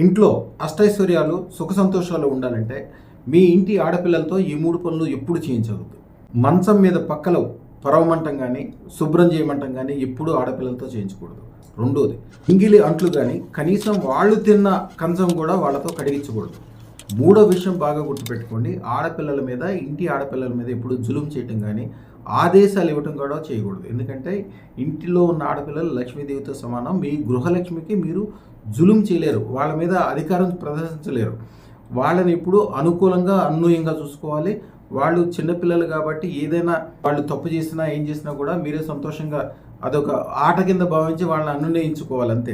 ఇంట్లో అష్టైశ్వర్యాలు సుఖ సంతోషాలు ఉండాలంటే మీ ఇంటి ఆడపిల్లలతో ఈ 3 పనులు ఎప్పుడు చేయించవద్దు. మంచం మీద పక్కలో పరవమంటం కానీ శుభ్రం చేయమంటం కానీ ఎప్పుడు ఆడపిల్లలతో చేయించకూడదు. రెండోది, ఇంగిలి అంట్లు కానీ కనీసం వాళ్ళు తిన్న కంచం కూడా వాళ్ళతో కడిగించకూడదు. మూడో విషయం బాగా గుర్తుపెట్టుకోండి, ఆడపిల్లల మీద ఇంటి ఆడపిల్లల మీద ఎప్పుడు జులుం చేయటం కానీ ఆదేశాలు ఇవ్వటం కూడా చేయకూడదు. ఎందుకంటే ఇంటిలో ఉన్న ఆడపిల్లలు లక్ష్మీదేవితో సమానం. మీ గృహలక్ష్మికి మీరు జులుం చేయలేరు, వాళ్ళ మీద అధికారం ప్రదర్శించలేరు. వాళ్ళని ఇప్పుడు అనుకూలంగా అన్వయంగా చూసుకోవాలి. వాళ్ళు చిన్నపిల్లలు కాబట్టి ఏదైనా వాళ్ళు తప్పు చేసినా ఏం చేసినా కూడా మీరే సంతోషంగా అదొక ఆట కింద భావించి వాళ్ళని అనునయించుకోవాలి అంతే.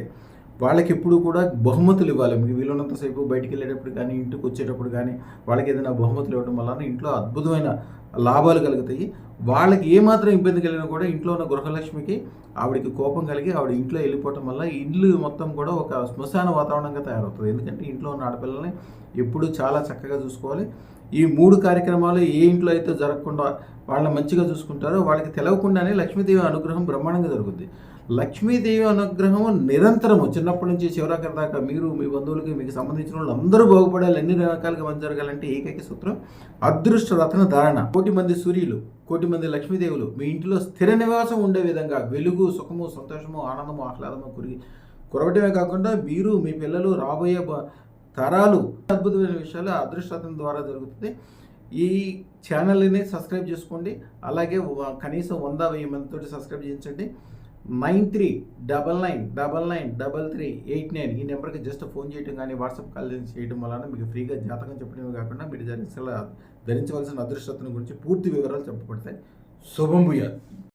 వాళ్ళకి ఎప్పుడు కూడా బహుమతులు ఇవ్వాలి. మీకు వీలున్నంతసేపు బయటికి వెళ్ళేటప్పుడు కానీ ఇంటికి వచ్చేటప్పుడు కానీ వాళ్ళకి ఏదైనా బహుమతులు ఇవ్వడం వల్ల ఇంట్లో అద్భుతమైన లాభాలు కలుగుతాయి. వాళ్ళకి ఏమాత్రం ఇబ్బంది కలిగినా కూడా ఇంట్లో ఉన్న గృహలక్ష్మికి ఆవిడకి కోపం కలిగి ఆవిడ ఇంట్లో వెళ్ళిపోవటం వల్ల ఇల్లు మొత్తం కూడా ఒక శ్మశాన వాతావరణంగా తయారవుతుంది. ఎందుకంటే ఇంట్లో ఉన్న ఆడపిల్లల్ని ఎప్పుడు చాలా చక్కగా చూసుకోవాలి. ఈ 3 కార్యక్రమాలు ఏ ఇంట్లో అయితే జరగకుండా వాళ్ళని మంచిగా చూసుకుంటారో వాళ్ళకి తెలవకుండానే లక్ష్మీదేవి అనుగ్రహం బ్రహ్మాండంగా జరుగుతుంది. లక్ష్మీదేవి అనుగ్రహం నిరంతరము చిన్నప్పటి నుంచి చివరాఖరి దాకా మీరు మీ బంధువులకి మీకు సంబంధించిన వాళ్ళు అందరూ బాగుపడాలి, అన్ని రకాలుగా మంచి జరగాలంటే ఏకైక సూత్రం అదృష్ట రత్న ధారణ. 1,000,000 మంది సూర్యులు, 1,000,000 మంది లక్ష్మీదేవులు మీ ఇంటిలో స్థిర నివాసం ఉండే విధంగా వెలుగు, సుఖము, సంతోషము, ఆనందము, ఆహ్లాదము కురవటమే కాకుండా మీరు మీ పిల్లలు రాబోయే తరాలు అద్భుతమైన విషయాలు అదృష్టం ద్వారా జరుగుతుంది. ఈ ఛానల్ని సబ్స్క్రైబ్ చేసుకోండి. అలాగే కనీసం 100,000 మందితో సబ్స్క్రైబ్ చేయించండి. 9399993389 ఈ నెంబర్కి జస్ట్ ఫోన్ చేయడం కానీ వాట్సాప్ కాల్ చేయడం వలన మీకు ఫ్రీగా జాతకం చెప్పడమే కాకుండా మీరు ధరించవలసిన అదృష్టం గురించి పూర్తి వివరాలు చెప్పబడతాయి. శుభం భూయాత్.